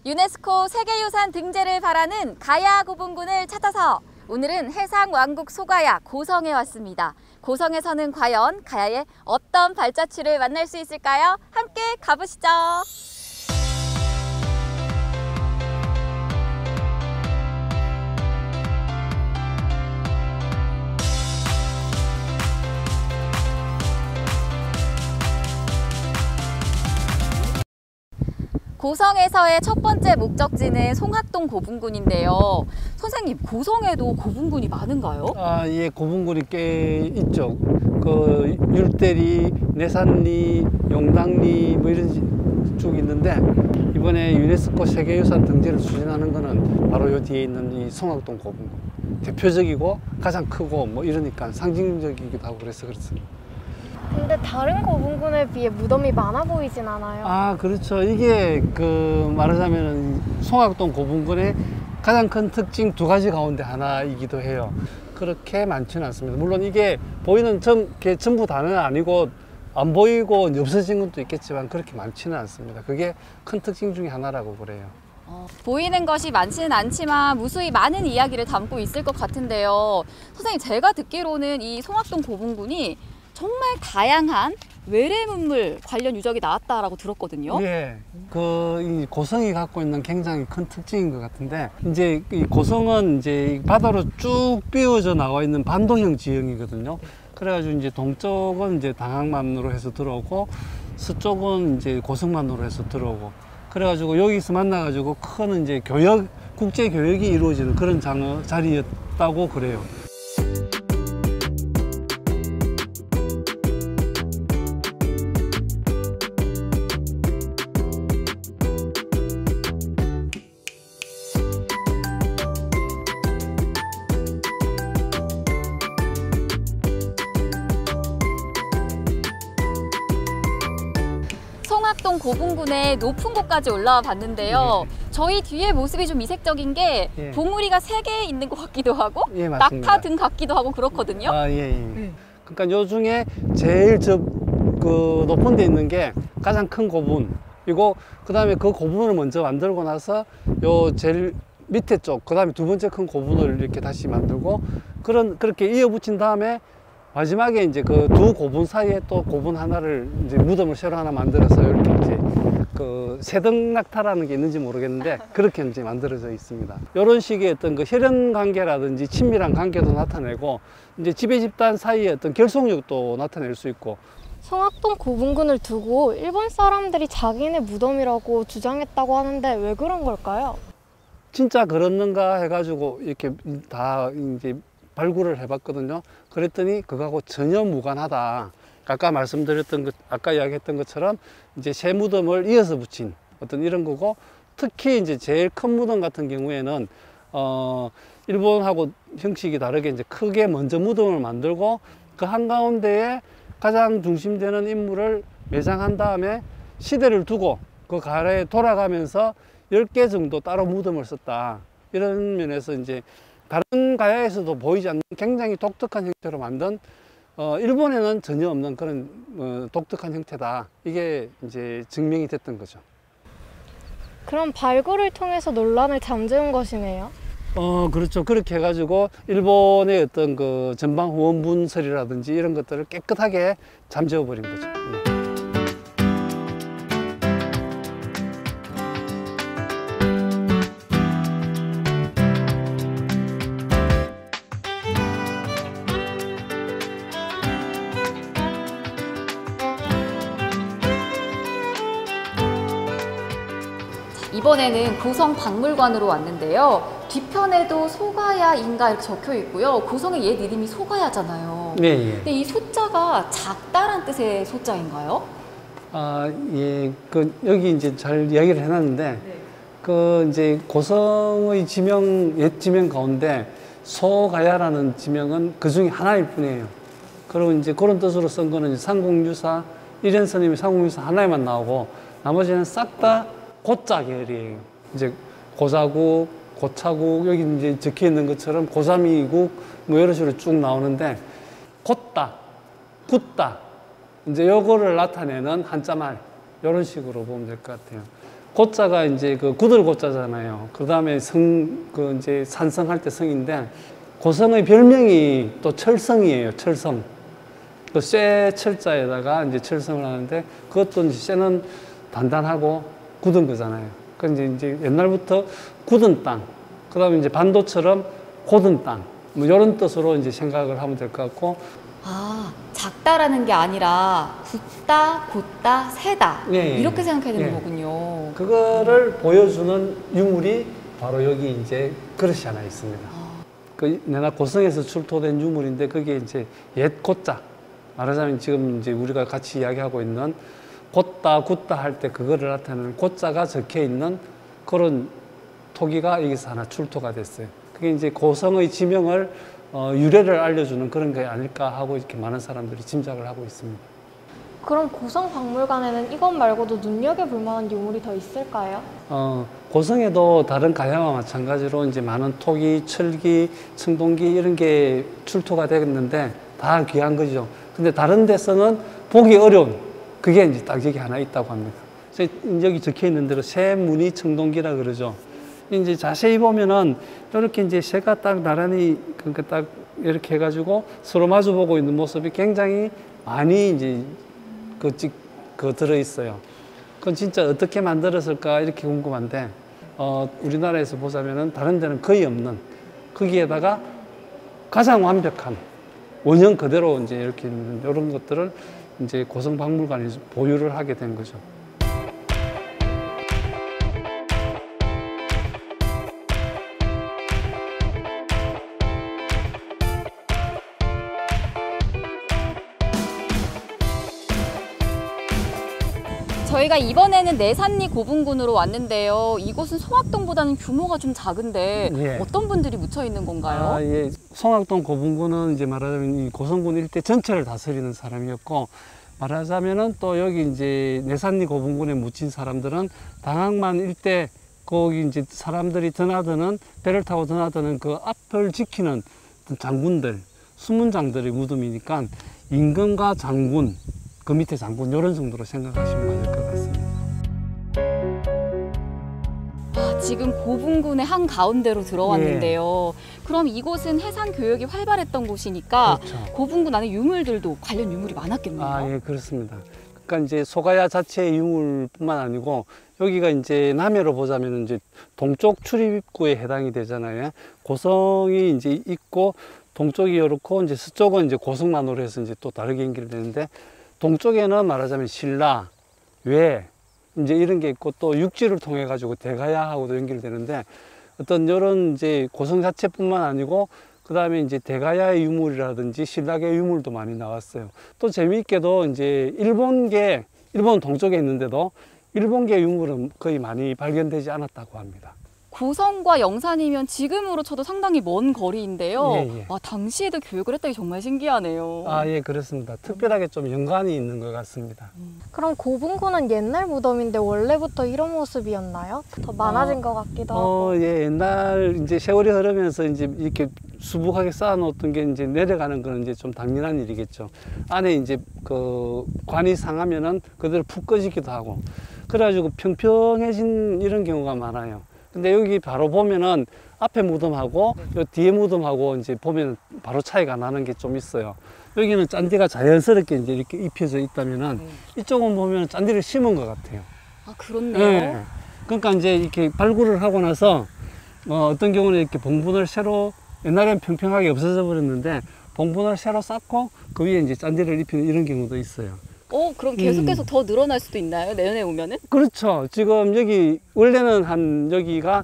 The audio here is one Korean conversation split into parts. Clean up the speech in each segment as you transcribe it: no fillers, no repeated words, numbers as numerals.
유네스코 세계유산 등재를 바라는 가야 고분군을 찾아서 오늘은 해상왕국 소가야 고성에 왔습니다. 고성에서는 과연 가야의 어떤 발자취를 만날 수 있을까요? 함께 가보시죠. 고성에서의 첫 번째 목적지는 송악동 고분군인데요. 선생님, 고성에도 고분군이 많은가요? 예, 고분군이 꽤 있죠. 그 율대리, 내산리, 용당리 뭐 이런 쭉 있는데 이번에 유네스코 세계유산 등재를 추진하는 거는 바로 요 뒤에 있는 이 송악동 고분군. 대표적이고 가장 크고 뭐 이러니까 상징적이기도 하고 그래서 그렇습니다. 근데 다른 고분군에 비해 무덤이 많아 보이진 않아요. 그렇죠. 이게 말하자면 송악동 고분군의 가장 큰 특징 두 가지 가운데 하나이기도 해요. 그렇게 많지는 않습니다. 물론 이게 보이는 전부 다는 아니고 안 보이고 없어진 것도 있겠지만 그렇게 많지는 않습니다. 그게 큰 특징 중에 하나라고 그래요. 보이는 것이 많지는 않지만 무수히 많은 이야기를 담고 있을 것 같은데요. 선생님, 제가 듣기로는 이 송악동 고분군이 정말 다양한 외래 문물 관련 유적이 나왔다라고 들었거든요. 예, 이 고성이 갖고 있는 굉장히 큰 특징인 것 같은데, 이제 이 고성은 이제 바다로 쭉 삐어져 나와 있는 반도형 지형이거든요. 그래가지고 이제 동쪽은 이제 당항만으로 해서 들어오고, 서쪽은 이제 고성만으로 해서 들어오고, 그래가지고 여기서 만나가지고 큰 이제 국제 교역이 이루어지는 그런 자리였다고 그래요. 송악동 고분군의 높은 곳까지 올라와 봤는데요. 저희 뒤에 모습이 좀 이색적인 게 봉우리가 3개 있는 것 같기도 하고 낙타 등 같기도 하고 그렇거든요. 그러니까 요 중에 제일 높은 데 있는 게 가장 큰 고분이고, 그 다음에 그 고분을 먼저 만들고 나서 요 제일 밑에 쪽, 그 다음에 두 번째 큰 고분을 이렇게 다시 만들고 그렇게 이어붙인 다음에 마지막에 이제 그 두 고분 사이에 또 고분 하나를 이제 무덤을 새로 하나 만들어서 이렇게 이제 세등 낙타라는 게 있는지 모르겠는데 그렇게 이제 만들어져 있습니다. 이런 식의 어떤 혈연 관계라든지 친밀한 관계도 나타내고, 이제 지배 집단 사이의 어떤 결속력도 나타낼 수 있고. 송악동 고분군을 두고 일본 사람들이 자기네 무덤이라고 주장했다고 하는데 왜 그런 걸까요? 진짜 그렇는가 해가지고 이렇게 다 이제 발굴을 해봤거든요. 그랬더니 그거하고 전혀 무관하다. 아까 말씀드렸던 아까 이야기했던 것처럼 이제 새 무덤을 이어서 붙인 어떤 이런 거고, 특히 이제 제일 큰 무덤 같은 경우에는 일본하고 형식이 다르게 이제 크게 먼저 무덤을 만들고 그 한가운데에 가장 중심되는 인물을 매장한 다음에 시대를 두고 그 가래에 돌아가면서 10개 정도 따로 무덤을 썼다. 이런 면에서 이제 다른 가야에서도 보이지 않는 굉장히 독특한 형태로 만든, 일본에는 전혀 없는 그런 독특한 형태다. 이게 이제 증명이 됐던 거죠. 그럼 발굴을 통해서 논란을 잠재운 것이네요. 그렇죠. 그렇게 해가지고 일본의 어떤 전방 후원 분설이라든지 이런 것들을 깨끗하게 잠재워 버린 거죠. 이번에는 고성 박물관으로 왔는데요. 뒤편에도 소가야인가 이렇게 적혀 있고요. 고성의 옛 이름이 소가야잖아요. 네. 근데 이 소자가 작다란 뜻의 소자인가요? 예. 여기 이제 잘 이야기를 해놨는데, 이제 고성의 옛 지명 가운데 소가야라는 지명은 그 중에 하나일 뿐이에요. 그리고 이제 그런 뜻으로 쓴 거는 상공유사, 일현스님의 상공유사 하나에만 나오고, 나머지는 싹 다 고자 계열이에요. 이제 고자국, 고차국, 여기 이제 적혀 있는 것처럼 고삼이국, 뭐 이런 식으로 쭉 나오는데, 곧다, 굳다, 이제 요거를 나타내는 한자말, 이런 식으로 보면 될 것 같아요. 고자가 이제 그 굳을 고자잖아요. 그 다음에 그 이제 산성할 때 성인데, 고성의 별명이 또 철성이에요, 철성. 그 쇠 철자에다가 이제 철성을 하는데, 그것도 이제 쇠는 단단하고 굳은 거잖아요. 그 이제 옛날부터 굳은 땅, 그 다음에 이제 반도처럼 고든 땅, 뭐 이런 뜻으로 이제 생각을 하면 될 것 같고. 아, 작다라는 게 아니라 굳다, 곧다, 세다. 예, 이렇게 생각해야 되는 예. 거군요. 그거를 보여주는 유물이 바로 여기 이제 그릇이 하나 있습니다. 그 내나 고성에서 출토된 유물인데, 그게 이제 옛 고자. 말하자면 지금 이제 우리가 같이 이야기하고 있는 곧다, 굳다 할 때 그거를 나타내는 고자가 적혀 있는 그런 토기가 여기서 하나 출토가 됐어요. 그게 이제 고성의 지명을 유래를 알려주는 그런 게 아닐까 하고 이렇게 많은 사람들이 짐작을 하고 있습니다. 그럼 고성박물관에는 이것 말고도 눈여겨볼 만한 유물이 더 있을까요? 고성에도 다른 가야와 마찬가지로 이제 많은 토기, 철기, 청동기 이런 게 출토가 되겠는데 다 귀한 거죠. 근데 다른 데서는 보기 어려운 그게 이제 딱 여기 하나 있다고 합니다. 여기 적혀 있는 대로 새무늬 청동기라 그러죠. 이제 자세히 보면은 이렇게 이제 새가 딱 나란히 그러니까 딱 이렇게 해가지고 서로 마주보고 있는 모습이 굉장히 많이 이제 그 들어 있어요. 그건 진짜 어떻게 만들었을까 이렇게 궁금한데, 우리나라에서 보자면은 다른 데는 거의 없는 거기에다가 가장 완벽한 원형 그대로 이제 이렇게 있는 이런 것들을 이제 고성박물관에서 보유를 하게 된 거죠. 저희가 이번에는 내산리 고분군으로 왔는데요. 이곳은 송악동보다는 규모가 좀 작은데 예. 어떤 분들이 묻혀 있는 건가요? 예. 송악동 고분군은 이제 말하자면 이 고성군 일대 전체를 다스리는 사람이었고, 말하자면은 또 여기 이제 내산리 고분군에 묻힌 사람들은 당항만 일대 거기 이제 사람들이 드나드는 배를 타고 드나드는 그 앞을 지키는 장군들, 수문장들의 무덤이니까 임금과 장군, 그 밑에 장군 이런 정도로 생각하시면 될 것 같습니다. 지금 고분군의 한 가운데로 들어왔는데요. 그럼 이곳은 해상 교역이 활발했던 곳이니까 그렇죠. 고분군 안에 유물들도 관련 유물이 많았겠네요. 예, 그렇습니다. 그러니까 이제 소가야 자체의 유물뿐만 아니고 여기가 이제 남해로 보자면 이제 동쪽 출입구에 해당이 되잖아요. 고성이 이제 있고 동쪽이 이렇고 이제 서쪽은 이제 고성만으로 해서 이제 또 다르게 연결되는데, 동쪽에는 말하자면 신라, 외, 이제 이런 게 있고 또 육지를 통해 가지고 대가야하고도 연결되는데, 어떤 이런 이제 고성 자체뿐만 아니고 그 다음에 이제 대가야의 유물이라든지 신라계 유물도 많이 나왔어요. 또 재미있게도 이제 일본 동쪽에 있는데도 일본계 유물은 거의 많이 발견되지 않았다고 합니다. 고성과 영산이면 지금으로 쳐도 상당히 먼 거리인데요. 예. 당시에도 교육을 했다니 정말 신기하네요. 예, 그렇습니다. 특별하게 좀 연관이 있는 것 같습니다. 그럼 고분군은 옛날 무덤인데 원래부터 이런 모습이었나요? 더 많아진 것 같기도 하고. 예, 옛날 이제 세월이 흐르면서 이제 이렇게 수북하게 쌓아놓았던 게 이제 내려가는 건 이제 좀 당연한 일이겠죠. 안에 이제 그 관이 상하면은 그대로 푹 꺼지기도 하고, 그래가지고 평평해진 이런 경우가 많아요. 근데 여기 바로 보면은 앞에 무덤하고 요 뒤에 무덤하고 이제 보면 바로 차이가 나는 게 좀 있어요. 여기는 짠디가 자연스럽게 이제 이렇게 입혀져 있다면은 이쪽은 보면 짠디를 심은 것 같아요. 그렇네요. 예. 그러니까 이제 이렇게 발굴을 하고 나서 어떤 경우는 이렇게 봉분을 새로, 옛날엔 평평하게 없어져 버렸는데 봉분을 새로 쌓고 그 위에 이제 짠디를 입히는 이런 경우도 있어요. 그럼 계속 더 늘어날 수도 있나요? 내년에 오면은? 그렇죠. 지금 여기 원래는 여기가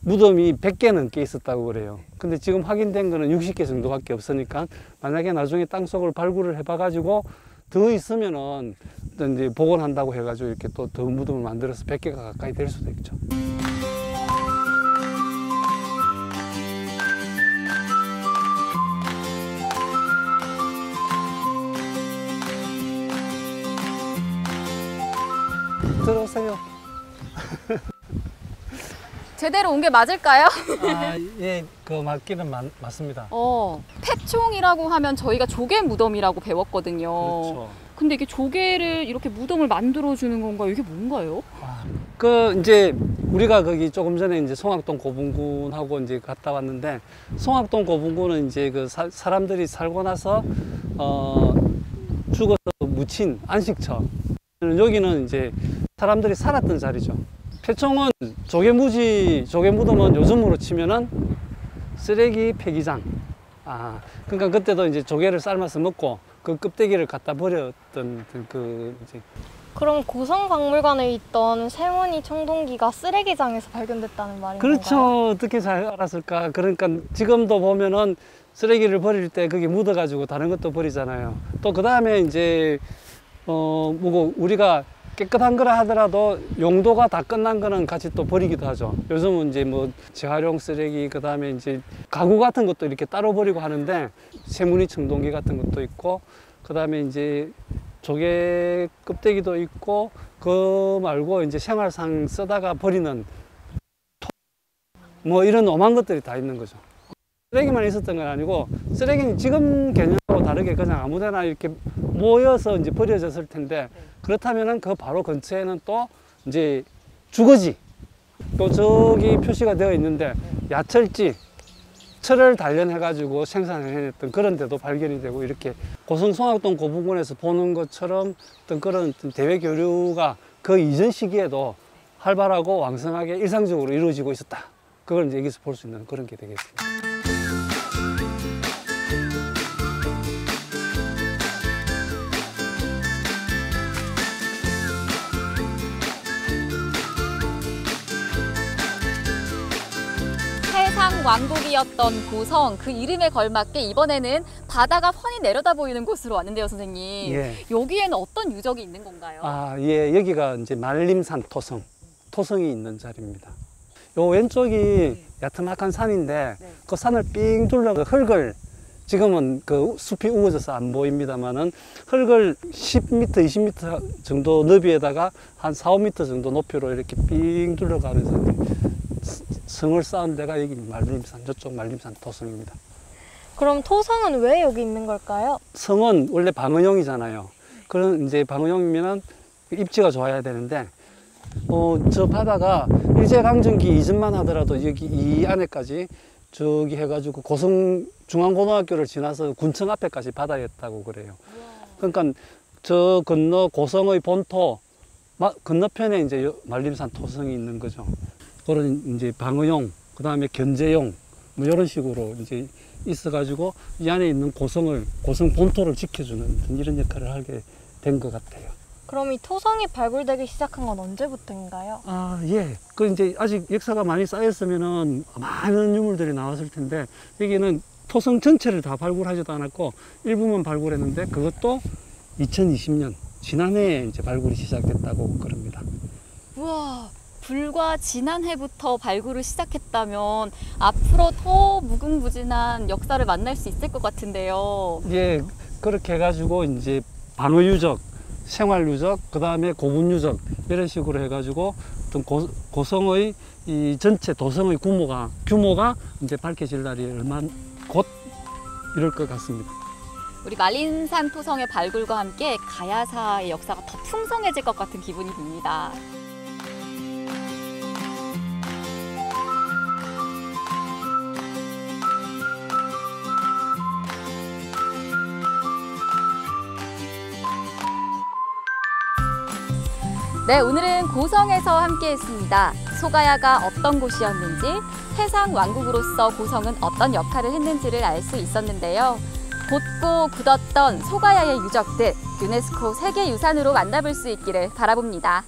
무덤이 100개 넘게 있었다고 그래요. 근데 지금 확인된 거는 60개 정도밖에 없으니까, 만약에 나중에 땅속을 발굴을 해봐 가지고 더 있으면은 이제 복원한다고 해가지고 이렇게 또 더 무덤을 만들어서 100개가 가까이 될 수도 있죠. 들어오세요. 제대로 온 게 맞을까요? 예, 그 맞기는 맞습니다. 폐총이라고 하면 저희가 조개 무덤이라고 배웠거든요. 그렇죠. 근데 이게 조개를 이렇게 무덤을 만들어주는 건가요? 이게 뭔가요? 그 이제 우리가 거기 조금 전에 이제 송악동 고분군하고 이제 갔다 왔는데, 송악동 고분군은 이제 그 사람들이 살고 나서 죽어서 묻힌 안식처. 여기는 이제 사람들이 살았던 자리죠. 폐총은 조개무덤은 요즘으로 치면은 쓰레기 폐기장. 그러니까 그때도 이제 조개를 삶아서 먹고 그 껍데기를 갖다 버렸던 이제. 그럼 고성박물관에 있던 세원이 청동기가 쓰레기장에서 발견됐다는 말인 그렇죠. 건가요? 어떻게 잘 알았을까? 그러니까 지금도 보면은 쓰레기를 버릴 때 그게 묻어가지고 다른 것도 버리잖아요. 또 그 다음에 이제 뭐고 우리가 깨끗한 거라 하더라도 용도가 다 끝난 거는 같이 또 버리기도 하죠. 요즘은 이제 뭐 재활용 쓰레기, 그 다음에 이제 가구 같은 것도 이렇게 따로 버리고 하는데, 세무늬 청동기 같은 것도 있고, 그 다음에 이제 조개 껍데기도 있고, 그 말고 이제 생활상 쓰다가 버리는 뭐 이런 오만 것들이 다 있는 거죠. 쓰레기만 있었던 건 아니고, 쓰레기는 지금 개념하고 다르게 그냥 아무데나 이렇게 모여서 이제 버려졌을 텐데, 그렇다면은 그 바로 근처에는 또 이제 주거지, 또 저기 표시가 되어 있는데 야철지, 철을 단련해 가지고 생산해냈던 그런 데도 발견이 되고, 이렇게 고성 송악동 고분군에서 보는 것처럼 어떤 그런 대외 교류가 그 이전 시기에도 활발하고 왕성하게 일상적으로 이루어지고 있었다. 그걸 이제 여기서 볼 수 있는 그런 게 되겠습니다. 해상 왕국이었던 고성, 그 이름에 걸맞게 이번에는 바다가 훤히 내려다 보이는 곳으로 왔는데요, 선생님. 예. 여기에는 어떤 유적이 있는 건가요? 예, 여기가 이제 말림산 토성이 있는 자리입니다. 요 왼쪽이 야트막한 산인데, 그 산을 삥 둘러서 흙을, 지금은 그 숲이 우거져서 안 보입니다만은 흙을 10m, 20m 정도 너비에다가 한 4, 5m 정도 높이로 이렇게 삥 둘러가면서 성을 쌓은 데가 여기 말림산, 저쪽 말림산 토성입니다. 그럼 토성은 왜 여기 있는 걸까요? 성은 원래 방어용이잖아요. 그런 이제 방어용이면 입지가 좋아야 되는데, 저 바다가 일제강점기 이전만 하더라도 여기 이 안에까지 저기 해가지고 고성 중앙고등학교를 지나서 군청 앞에까지 바다였다고 그래요. 그러니까 저 건너 고성의 본토 건너편에 이제 말림산 토성이 있는 거죠. 그런 이제 방어용, 그 다음에 견제용, 뭐 이런 식으로 이제 있어가지고 이 안에 있는 고성 본토를 지켜주는 이런 역할을 하게 된 것 같아요. 그럼 이 토성이 발굴되기 시작한 건 언제부터인가요? 예. 그 이제 아직 역사가 많이 쌓였으면은 많은 유물들이 나왔을 텐데, 여기는 토성 전체를 다 발굴하지도 않았고 일부만 발굴했는데, 그것도 2020년 지난해에 이제 발굴이 시작됐다고 그럽니다. 우와, 불과 지난해부터 발굴을 시작했다면 앞으로 더 무궁무진한 역사를 만날 수 있을 것 같은데요. 예, 그렇게 해가지고 이제 방어유적, 생활유적, 그 다음에 고분유적, 이런 식으로 해가지고 어떤 고성의 이 전체 도성의 규모가 이제 밝혀질 날이 얼마 곧 이럴 것 같습니다. 우리 말림산 토성의 발굴과 함께 가야사의 역사가 더 풍성해질 것 같은 기분이 듭니다. 네, 오늘은 고성에서 함께했습니다. 소가야가 어떤 곳이었는지, 해상 왕국으로서 고성은 어떤 역할을 했는지를 알 수 있었는데요. 돋고 굳었던 소가야의 유적들, 유네스코 세계유산으로 만나볼 수 있기를 바라봅니다.